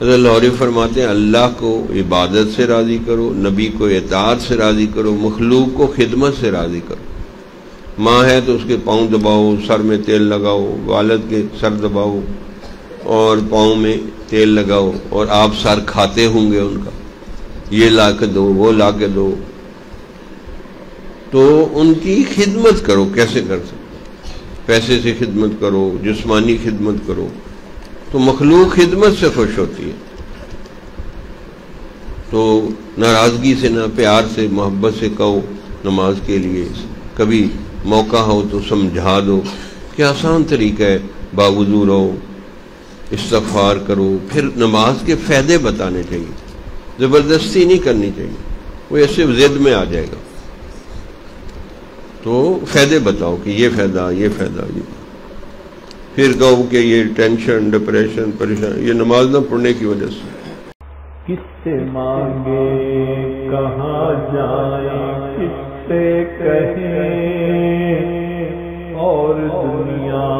حضرت لاہوری فرماتے ہیں اللہ کو عبادت سے راضی کرو، نبی کو اطاعت سے راضی کرو، مخلوق کو خدمت سے راضی کرو۔ ماں ہے تو اس کے پاؤں دباؤ، سر میں تیل لگاؤ، والد کے سر دباؤ اور پاؤں میں تیل لگاؤ، اور آپ سر کھاتے ہوں گے ان کا، یہ لا کے دو، وہ لا کے دو، تو ان کی خدمت کرو۔ کیسے کر سکتے؟ پیسے سے خدمت کرو، جسمانی خدمت کرو، تو مخلوق خدمت سے خوش ہوتی ہے۔ تو ناراضگی سے نہ، پیار سے، محبت سے کہو نماز کے لیے، کبھی موقع ہو تو سمجھا دو کہ آسان طریقہ ہے، باوضو رہو، استغفار کرو، پھر نماز کے فائدے بتانے چاہیے، زبردستی نہیں کرنی چاہیے، وہ ایسے ضد میں آ جائے گا۔ تو فائدے بتاؤ کہ یہ فائدہ، یہ فائدہ، یہ، پھر کہو کہ یہ ٹینشن، ڈپریشن، پریشان یہ نماز نہ پڑھنے کی وجہ سے۔ کس سے مانگے کہاں جائیں، کس سے کہیں اور دنیا